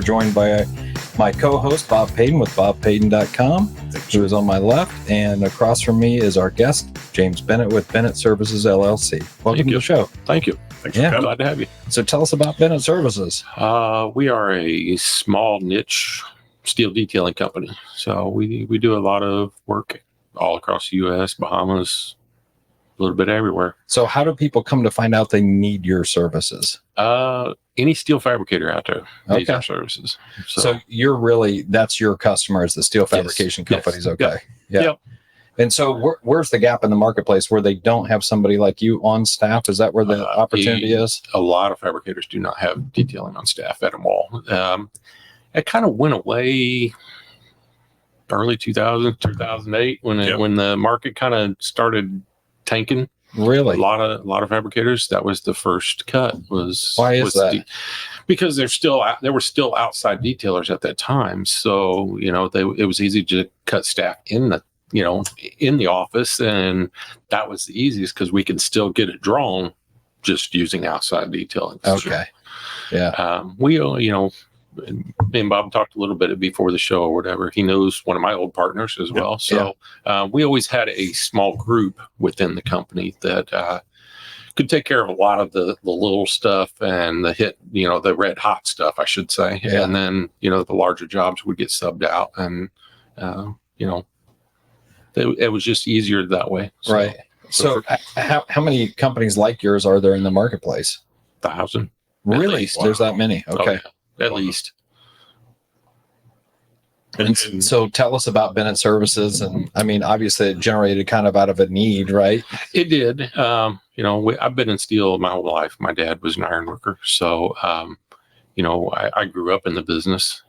joined by my co-host, Bob Paden with bobpaden.com, who is on my left. And across from me is our guest, James Bennett with Bennett Services, LLC. Welcome to the show. Thank you. Thanks for coming. Glad to have you. So tell us about Bennett Services. We are a small niche steel detailing company. So we do a lot of work all across the U.S., Bahamas, a little bit everywhere. So how do people come to find out they need your services? Any steel fabricator out there needs our services. So you're really, that's your customers, the steel fabrication companies. Yes. Okay. Yeah. Yep. And so where's the gap in the marketplace where they don't have somebody like you on staff? Is that where the opportunity is? A lot of fabricators do not have detailing on staff at all. It kind of went away early 2008 when the market kind of started tanking. Really? A lot of fabricators, that was the first cut. Why is that? Because there were still outside detailers at that time. So, it was easy to cut staff in the office, and that was the easiest because we can still get it drawn just using outside detailing. Okay. Yeah. Me and Bob talked a little bit before the show or whatever. He knows one of my old partners as well. So we always had a small group within the company that could take care of a lot of the little stuff and the red hot stuff, I should say. Yeah. And then, the larger jobs would get subbed out, and, it was just easier that way. So, right. So how many companies like yours are there in the marketplace? 1,000. Really? Wow. There's that many. Okay. Oh, yeah. At least. And so tell us about Bennett Services. And I mean, obviously it generated kind of out of a need, right? It did. I've been in steel my whole life. My dad was an iron worker. So, I grew up in the business,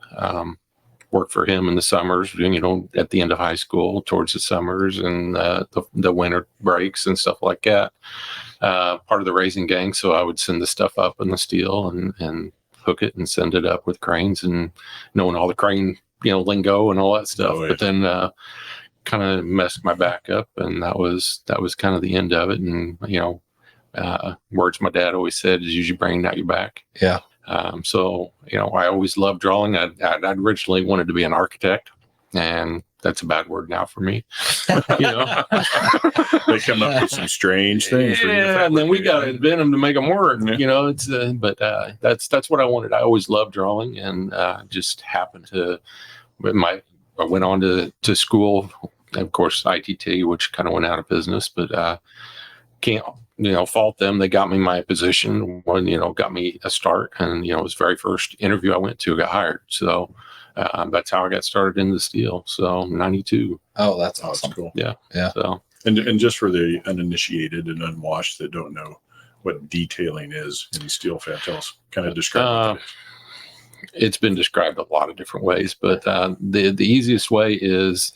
worked for him in the summers, at the end of high school, towards the summers and the winter breaks and stuff like that. Part of the raising gang. So I would send the stuff up in the steel and hook it and send it up with cranes, and knowing all the crane lingo and all that stuff. Oh, yeah. But then kind of messed my back up, and that was kind of the end of it. And words my dad always said is use your brain, not your back. Yeah. So I always loved drawing. I originally wanted to be an architect, and that's a bad word now for me. They come up with some strange things. And then we got to invent them to make them work. Yeah. That's what I wanted. I always loved drawing, and just happened to. I went on to school, of course, ITT, which kind of went out of business, but can't fault them. They got me my position, got me a start, and it was the very first interview I went to, I got hired. So that's how I got started in the steel. So 92. Oh, that's awesome. Cool. Yeah. So and just for the uninitiated and unwashed that don't know what detailing is in steel fab, tell us, kind of describe it. It's been described a lot of different ways, but the easiest way is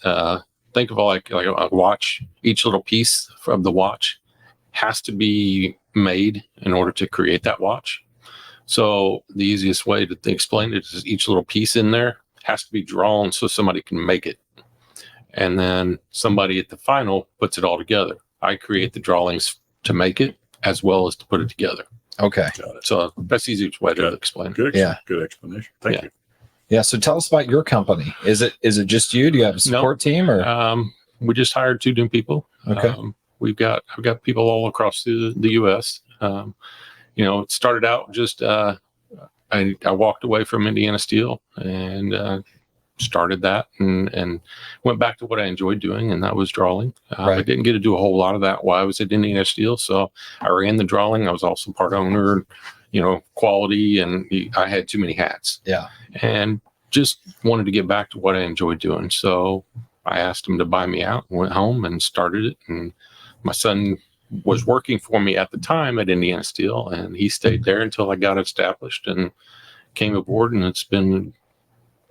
think of like a watch. Each little piece of the watch has to be made in order to create that watch. So the easiest way to explain it is each little piece in there has to be drawn so somebody can make it. And then somebody at the final puts it all together. I create the drawings to make it as well as to put it together. Okay. So that's the easiest way to explain. Good explanation. Thank you. Yeah. So tell us about your company. Is it just you? Do you have a support team, or? We just hired 2 new people. Okay. I've got people all across the U.S. It started out just I walked away from Indiana Steel and started that and went back to what I enjoyed doing, and that was drawing. I didn't get to do a whole lot of that while I was at Indiana Steel, so I ran the drawing. I was also part owner, quality, and I had too many hats. Yeah. And just wanted to get back to what I enjoyed doing. So I asked him to buy me out, went home and started it. And my son was working for me at the time at Indiana Steel, and he stayed there until I got established and came aboard, and it's been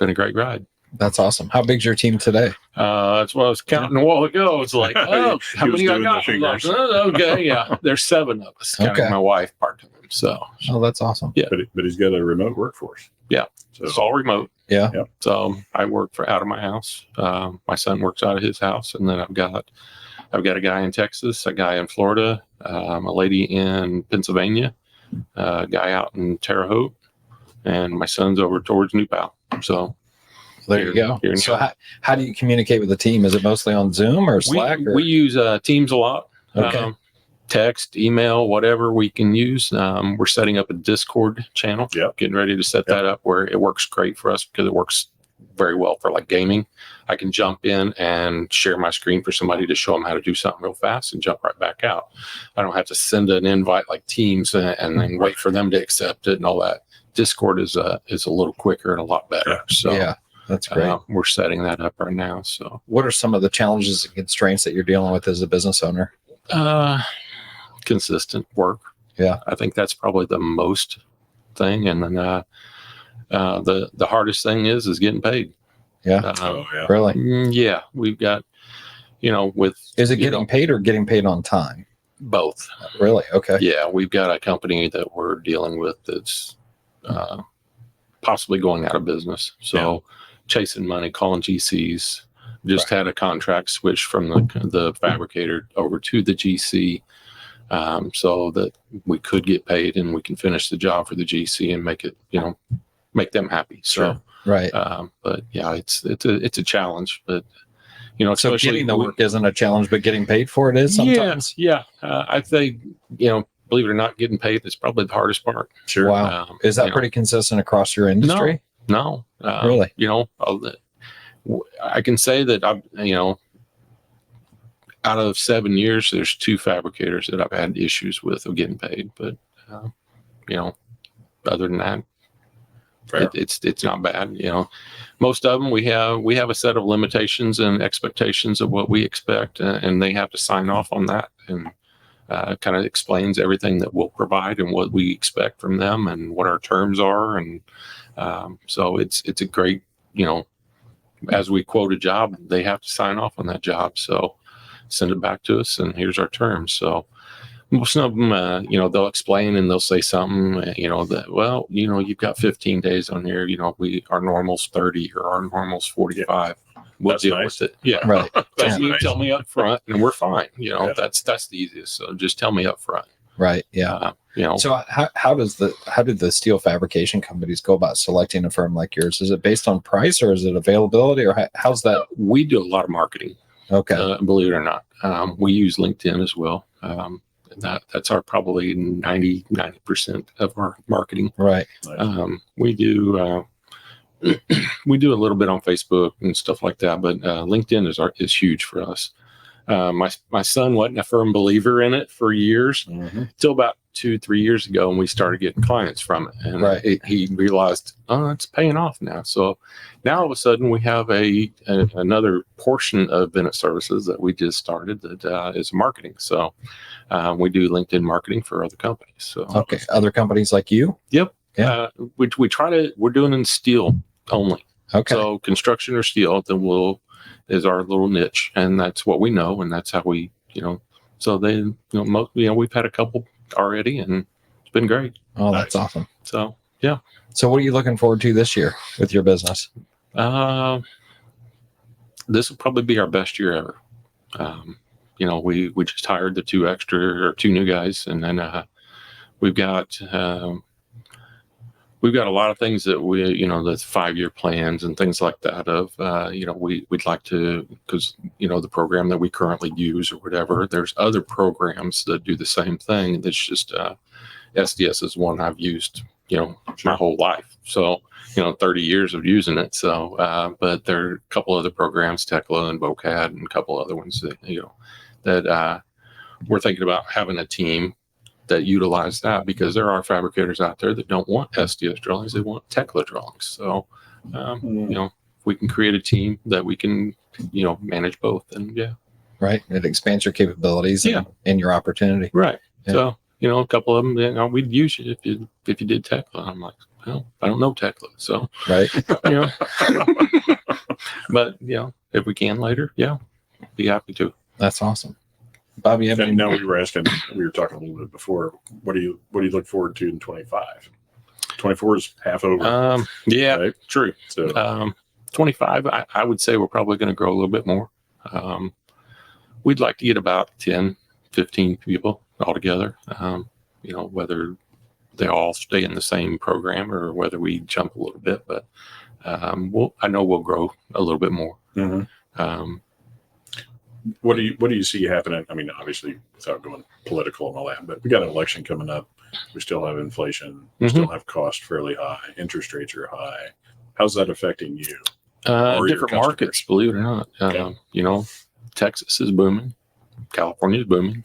a great ride. That's awesome. How big's your team today? That's what I was counting a while ago. It's like, how many I got? Okay, yeah. There's 7 of us, counting my wife part-time. So, that's awesome. Yeah. But he's got a remote workforce. Yeah. So it's all remote. Yeah. Yep. So I work out of my house. My son works out of his house, and then I've got a guy in Texas, a guy in Florida, a lady in Pennsylvania, a guy out in Terre Haute, and my son's over towards New Pal. So There you go. here in So Young. how do you communicate with the team? Is it mostly on Zoom or Slack? We use Teams a lot. Okay. Text, email, whatever we can use. We're setting up a Discord channel. Yep. Getting ready to set that up where it works great for us because it works very well for like gaming. I can jump in and share my screen for somebody to show them how to do something real fast and jump right back out. I don't have to send an invite like Teams and then wait for them to accept it and all that. Discord is a little quicker and a lot better. So yeah, that's great. we're setting that up right now. So what are some of the challenges and constraints that you're dealing with as a business owner? Consistent work. Yeah. I think that's probably the most thing. And then the hardest thing is getting paid. Yeah. Yeah. Really? Yeah. We've got, with. Is it getting paid or getting paid on time? Both. Really? Okay. Yeah. We've got a company that we're dealing with that's possibly going out of business. So chasing money, calling GCs. Just had a contract switch from the fabricator over to the GC, so that we could get paid and we can finish the job for the GC and make it, make them happy. So, Right. but yeah, it's a challenge, but So especially getting the work isn't a challenge, but getting paid for it is sometimes. Yeah. I think, believe it or not, getting paid is probably the hardest part. Sure. Wow. Is that pretty consistent across your industry? No. Really? I can say that out of 7 years, there's 2 fabricators that I've had issues with of getting paid. But, other than that, it's not bad. Most of them we have a set of limitations and expectations of what we expect, and they have to sign off on that, and kind of explains everything that we'll provide and what we expect from them and what our terms are. And so it's a great, as we quote a job, they have to sign off on that job. So send it back to us and here's our terms. So most of them, they'll explain and they'll say something, that, you've got 15 days on here. Our normal's 30 or our normal's 45. We'll That's deal nice. with it. Yeah. Right. But you nice. tell me up front and we're fine. That's the easiest. So just tell me up front. Right. Yeah. So how do the steel fabrication companies go about selecting a firm like yours? Is it based on price or is it availability, or how's that? We do a lot of marketing. Okay. Believe it or not. We use LinkedIn as well. That's our probably 90% of our marketing. Right. We do we do a little bit on Facebook and stuff like that, but LinkedIn is huge for us. My son wasn't a firm believer in it for years, until about 2-3 years ago, and we started getting clients from it. And he realized, it's paying off now. So now all of a sudden we have another portion of Bennett Services that we just started that is marketing. So we do LinkedIn marketing for other companies. So Okay. Other companies like you? Yep. Yeah. We're doing in steel only. Okay. So construction or steel, then is our little niche, and that's what we know, and that's how we, so they, we've had a couple already, and it's been great. Oh, that's awesome. So yeah. So what are you looking forward to this year with your business? This will probably be our best year ever. We just hired the 2 new guys, and then we've got a lot of things that we, the 5-year plans and things like that we'd like to, because, the program that we currently use or whatever, there's other programs that do the same thing. That's just, SDS is one I've used, my whole life. So, 30 years of using it. So, but there are a couple other programs, Tekla and Vocad, and a couple other ones that we're thinking about having a team that utilize that, because there are fabricators out there that don't want SDS drawings, they want Tekla drawings. So, if we can create a team that we can, manage both, and Right. It expands your capabilities and your opportunity. right. Yeah. So, a couple of them, we'd use you if you did Tekla. I'm like, well, I don't know Tekla, so Right. but if we can later, be happy to. That's awesome. Bob, you have any? Now we were talking a little bit before. What do you look forward to in 25? 24 is half over. Right? True. So 25, I would say we're probably going to grow a little bit more. We'd like to get about 10, 15 people altogether. Whether they all stay in the same program or whether we jump a little bit, but I know we'll grow a little bit more. What do you see happening? I mean, obviously, without going political and all that, but we got an election coming up. We still have inflation. We still have cost fairly high. Interest rates are high. How's that affecting you? Different markets, believe it or not. You know, Texas is booming. California is booming.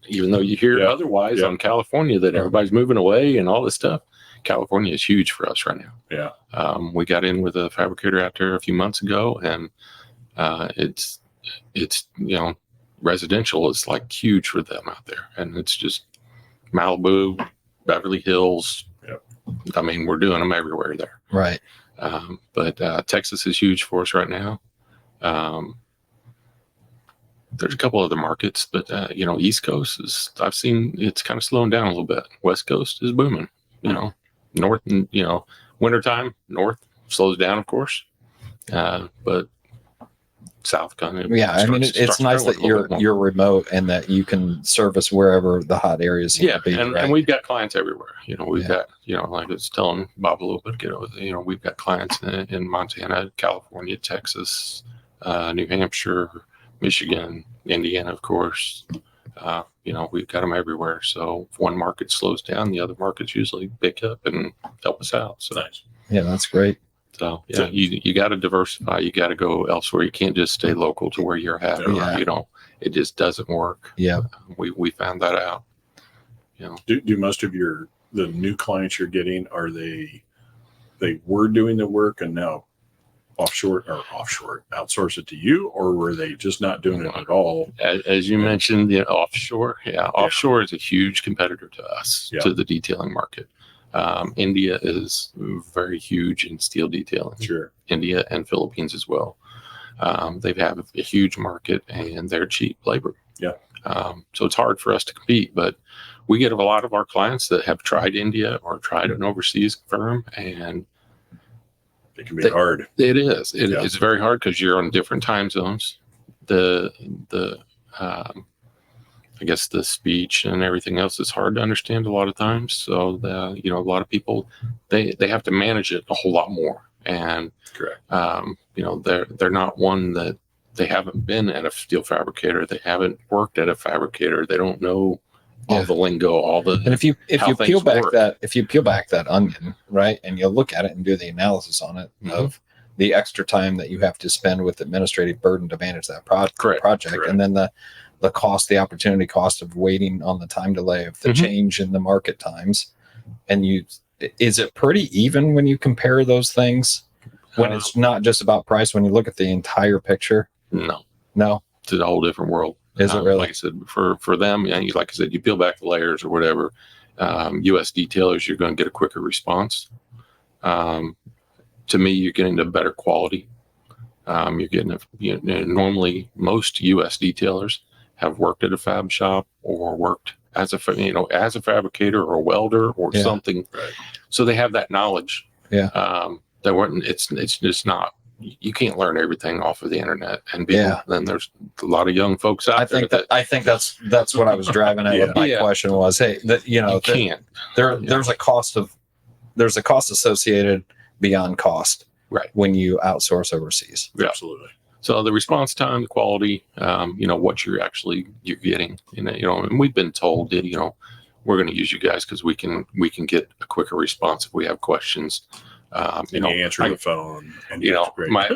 Even though you hear otherwise on California that everybody's moving away and all this stuff, California is huge for us right now. Yeah. We got in with a fabricator out there a few months ago, and it's you know, residential is like huge for them out there, and it's just Malibu, Beverly Hills. Yep. I mean, we're doing them everywhere there. Right. But Texas is huge for us right now. There's a couple other markets, but you know, East Coast is, I've seen it's kind of slowing down a little bit. West Coast is booming, you know, North, and you know, wintertime, North slows down, of course. But South kind of, I mean, it's nice that you're remote and that you can service wherever the hot areas seem to be. And we've got clients everywhere. You know, we've got, you know, like I was telling Bob a little bit ago, you know, we've got clients in Montana, California, Texas, New Hampshire, Michigan, Indiana, of course. You know, we've got them everywhere. So if one market slows down, the other markets usually pick up and help us out. So nice. Yeah, that's great. So you got to diversify. You got to go elsewhere. You can't just stay local to where you're at. You know, it just doesn't work. Yeah, we found that out. You know, do most of the new clients you're getting, are they were doing the work and now outsource it to you, or were they just not doing it at all? As you mentioned, offshore. Offshore is a huge competitor to us, to the detailing market. India is very huge in steel detailing. Sure. India and Philippines as well. They have a huge market and they're cheap labor. Yeah. So it's hard for us to compete, but we get a lot of our clients that have tried India or tried an overseas firm, and it can be hard. It is. It's very hard because you're on different time zones. I guess the speech and everything else is hard to understand a lot of times. So you know, a lot of people, they have to manage it a whole lot more. And correct. You know, they're not one that they haven't been at a steel fabricator. They haven't worked at a fabricator. They don't know all the lingo, all the. And if you peel back that onion, right, and you look at it and do the analysis on it of the extra time that you have to spend with administrative burden to manage that project, and then the cost, the opportunity cost of waiting on the time delay of the change in the market times. And is it pretty even when you compare those things when it's not just about price, when you look at the entire picture? No. It's a whole different world. Is it really? Like I said, for them, like I said, you peel back the layers or whatever, U.S. detailers, you're going to get a quicker response. To me, you're getting a better quality. You're getting normally most U.S. detailers have worked at a fab shop or worked as a fabricator or a welder or something. Right. So they have that knowledge. Yeah. It's just not, you can't learn everything off of the internet and then there's a lot of young folks out there. I think that's what I was driving at. With my question was, hey, you can't, there's a cost associated beyond cost. Right. When you outsource overseas. Yeah. Absolutely. So the response time, the quality, what you're getting, and we've been told that, we're going to use you guys because we can get a quicker response if we have questions. You answer the phone. And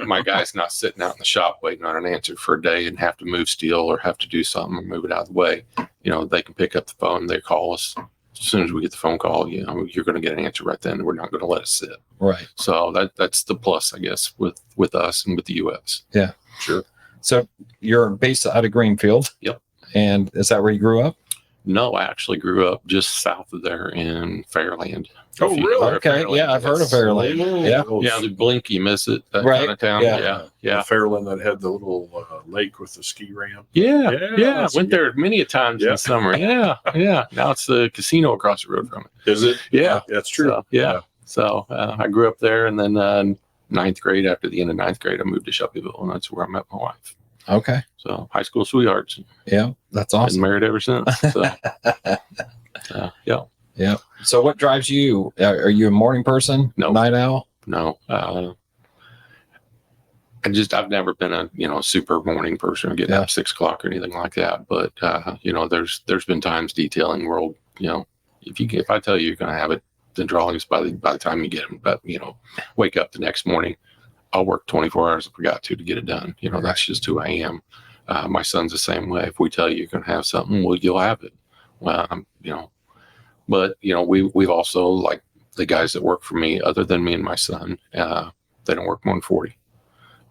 my guy's not sitting out in the shop waiting on an answer for a day and have to move steel or have to do something or move it out of the way. They can pick up the phone, they call us. As soon as we get the phone call, you're going to get an answer right then. We're not going to let it sit. Right. So that's the plus, I guess, with us and with the U.S. Yeah, sure. So you're based out of Greenfield. Yep. And is that where you grew up? No, I actually grew up just south of there in Fairland. Oh, really? Okay. Yeah, I've heard of Fairland. Yeah. Yeah, the blink, you miss it. That kind of town. Yeah. The Fairland that had the little lake with the ski ramp. Yeah. I went there many a times in the summer. Yeah. Now it's the casino across the road from it. Is it? Yeah. That's true. So, So I grew up there, and then ninth grade, after the end of ninth grade, I moved to Shelbyville, and that's where I met my wife. Okay. So high school sweethearts. Yeah, that's awesome. Been married ever since. So, yeah. Yeah. So what drives you? Are you a morning person? No. Night owl? No. I've never been a super morning person or getting up 6 o'clock or anything like that. But, there's been times detailing world, if I tell you you're going to have it, the drawings by the time you get them, but, wake up the next morning, I'll work 24 hours if I got to get it done. That's just who I am. My son's the same way. If we tell you you're going to have something, well, you'll have it. Well, but, we've also, like the guys that work for me, other than me and my son, they don't work more than 40.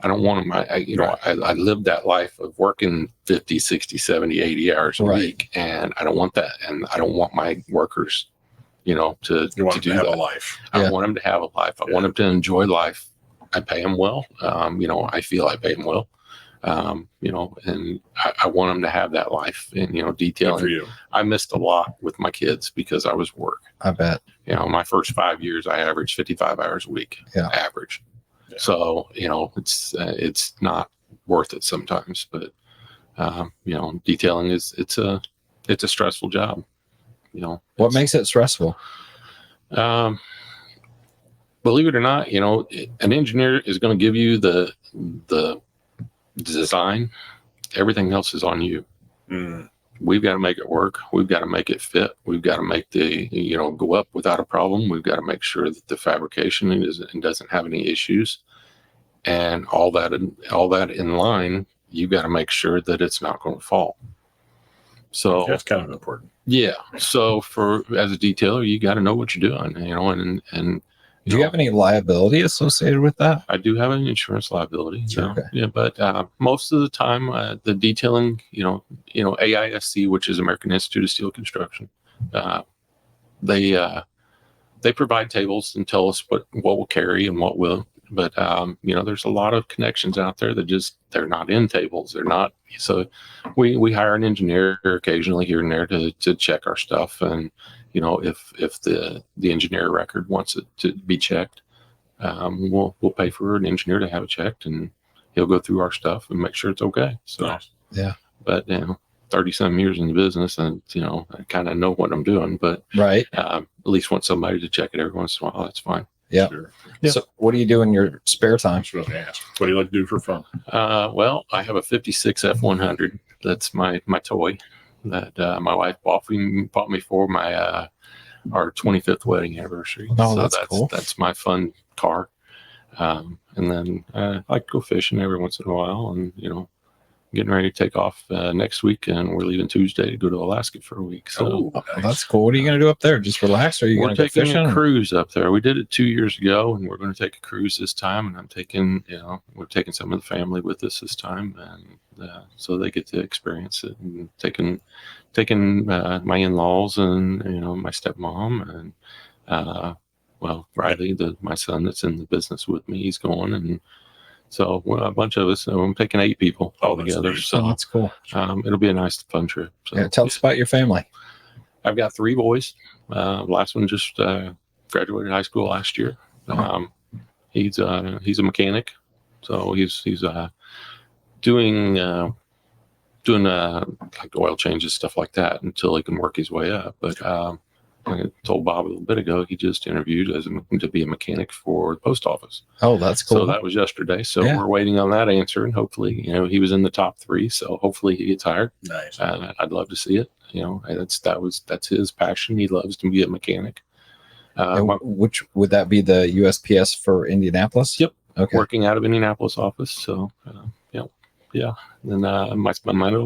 I don't want them. I lived that life of working 50, 60, 70, 80 hours a week, and I don't want that. And I don't want my workers, to do have that. a life. I want them to have a life. I want them to enjoy life. I pay them well. I feel I pay them well. And I want them to have that life. And, detailing. Good for you. I missed a lot with my kids because I was work. I bet. My first 5 years, I averaged 55 hours a week. Yeah. Average. Yeah. So, it's not worth it sometimes, but, detailing it's a stressful job, What makes it stressful? Believe it or not, an engineer is going to give you the design. Everything else is on you. We've got to make it work. We've got to make it fit. We've got to make the, go up without a problem. We've got to make sure that the fabrication doesn't have any issues, and all that in line. You've got to make sure that it's not going to fall. So that's kind of important. Yeah. So as a detailer, you got to know what you're doing, and do you have any liability associated with that? I do have an insurance liability. Okay. Yeah, but most of the time, the detailing, AISC, which is American Institute of Steel Construction, they provide tables and tell us what we'll carry and what will. But there's a lot of connections out there that they're not in tables. They're not. So we hire an engineer occasionally here and there to check our stuff, and if the engineer record wants it to be checked, we'll pay for an engineer to have it checked, and he'll go through our stuff and make sure it's okay. So nice. Yeah. But 30-some years in the business, and I kind of know what I'm doing. But right, at least want somebody to check it every once in a while. That's fine. Yeah. Sure. So what do you do in your spare time? That's what I asked. What do you like to do for fun? Well, I have a 56 F100. That's my toy that my wife bought me for my our 25th wedding anniversary. Oh, so that's cool. That's my fun car. And then I like to go fishing every once in a while, and getting ready to take off next week, and we're leaving Tuesday to go to Alaska for a week. So nice. That's cool. What are you going to do up there? Just relax, or are you going to go fishing? We're taking a cruise up there. We did it 2 years ago, and we're going to take a cruise this time. And we're taking some of the family with us this time, and so they get to experience it. And taking my in-laws and my stepmom and Riley, my son that's in the business with me, he's going, and so a bunch of us. I'm taking 8 people all together. So that's cool. It'll be a nice, fun trip. So, tell us about your family. I've got 3 boys. Last one just graduated high school last year. He's a mechanic, so he's doing like oil changes, stuff like that, until he can work his way up. But I told Bob a little bit ago, he just interviewed to be a mechanic for the post office. Oh, that's cool. So that was yesterday. So we're waiting on that answer, and hopefully, he was in the top 3. So hopefully he gets hired. Nice. I'd love to see it. That's his passion. He loves to be a mechanic. Which would that be, the USPS for Indianapolis? Yep. Okay. Working out of Indianapolis office. So, yeah. And my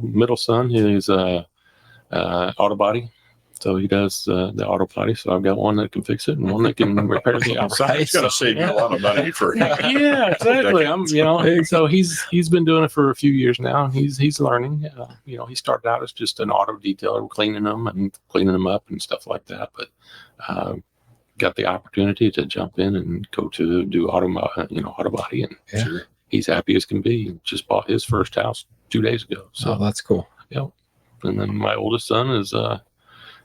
middle son, he's auto body. So he does the auto body. So I've got one that can fix it and one that can repair the outside. It's going to save you a lot of money for. Yeah, exactly. So he's been doing it for a few years now. He's learning. He started out as just an auto detailer, cleaning them up and stuff like that. But got the opportunity to jump in and go to do auto body, and he's happy as can be. He just bought his first house 2 days ago. So that's cool. Yeah. And then my oldest son is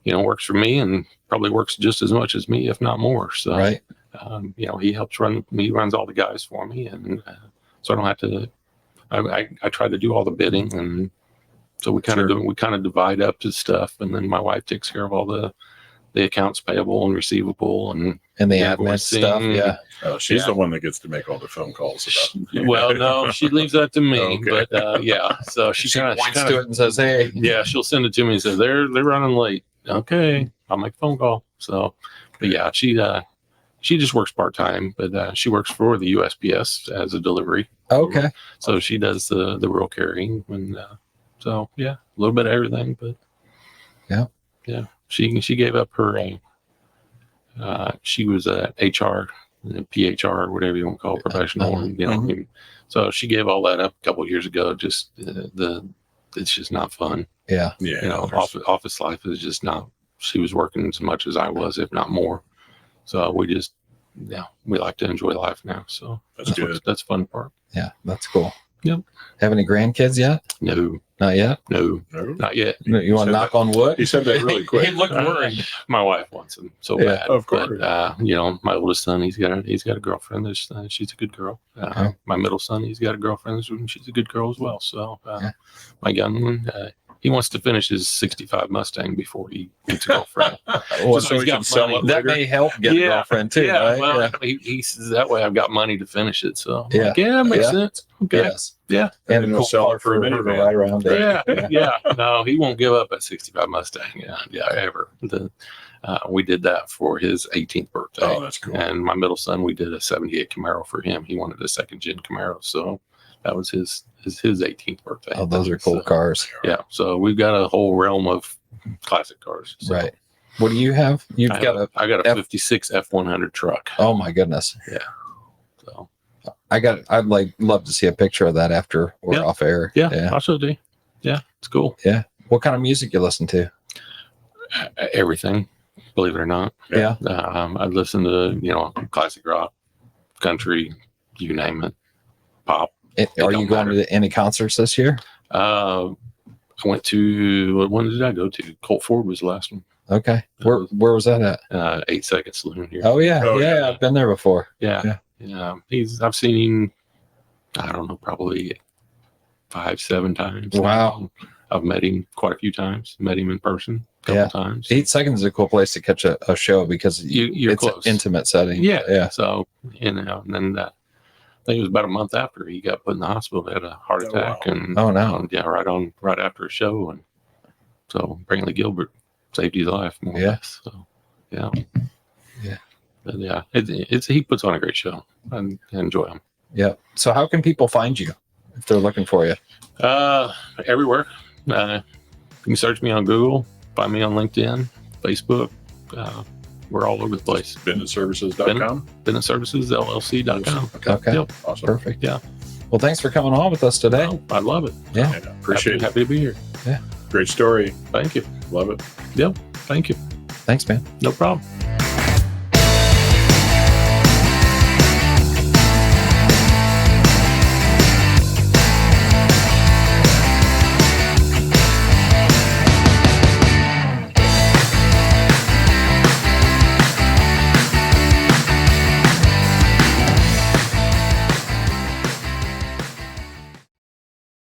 works for me, and probably works just as much as me, if not more. So, right. He helps runs all the guys for me. And so I don't have to, I try to do all the bidding. And so we kind of divide up the stuff. And then my wife takes care of all the the accounts payable and receivable and the admin stuff. Yeah. Oh, she's the one that gets to make all the phone calls about. Well, no, she leaves that to me. Okay. But yeah, so she kind points of to it and says, "Hey." Yeah, she'll send it to me and say they're running late. Okay, I'll make a phone call. So, but yeah, she just works part time, but she works for the USPS as a delivery. Okay. So she does the rural carrying, and so yeah, a little bit of everything. But yeah, she gave up her. She was a HR, PHR, whatever you want to call it, professional. And, you know, so she gave all that up a couple of years ago. Just it's just not fun. Yeah. Yeah. You know, office life is just not. She was working as much as I was, if not more. So we like to enjoy life now. So That's good. That's the fun part. Yeah, that's cool. Yep. Have any grandkids yet? No, Not yet. no, No? not yet. You want to knock on wood? He said that really quick. He looked worried. My wife wants him so Yeah, bad. of course. But, you know, my oldest son, he's got a girlfriend. She's a good girl. Okay. My middle son, he's got a girlfriend. She's a good girl as well. So my young one, he wants to finish his '65 Mustang before he gets a girlfriend. Well, so he he's got can sell money. it that later. may help get a girlfriend too, Yeah, right? well, he says that way I've got money to finish it. So I'm Yeah. like, yeah, makes Yeah. sense. Okay. Yes. Yeah. And And a he'll cool sell car it for a her to minivan. ride around there. Yeah. No, he won't give up that '65 Mustang. Yeah, ever. We did that for his 18th birthday. Oh, that's cool. And my middle son, we did a '78 Camaro for him. He wanted a second gen Camaro, so that was his 18th birthday. Oh, those are cool So, cars. Yeah, so we've got a whole realm of classic cars. So Right. What do you have? You've I got got a F- 56 F100 truck. Oh my goodness. So I'd love to see a picture of that after we're Yeah. off air. yeah, I'll show you. Yeah, it's cool. What kind of music you listen to? Everything, believe it or not. Yeah. I listen to classic rock, country, you name it, pop. Are you don't going matter. to any concerts this year? I went to one did I go to? Colt Ford was the last one. Okay. Where was that at? 8 Second Saloon here. Oh yeah. Oh, yeah. yeah. I've been there before. Yeah. I've seen him. I don't know, probably 5-7 times. Wow. I've met him quite a few times. Met him in person a couple times. 8 Seconds is a cool place to catch a show because You're it's close. an intimate setting. Yeah. Yeah. So, and then I think it was about a month after he got put in the hospital. He had a heart Oh, attack. wow. And Oh no. yeah, right after a show. And so Brantley Gilbert saved his life. More or Yeah. less. So, yeah. Yeah. But yeah, he puts on a great show. I enjoy him. Yeah. So how can people find you if they're looking for you? Everywhere. You can search me on Google, find me on LinkedIn, Facebook. We're all over the place. BennettServices.com. Bennett Services, LLC.com. Okay. Yep. Awesome. Perfect. Yeah. Well, thanks for coming on with us today. Oh, I love it. Yeah. Yeah, appreciate it. Happy to be here. Great story. Thank you. Love it. Yep. Thank you. Thanks, man. No problem.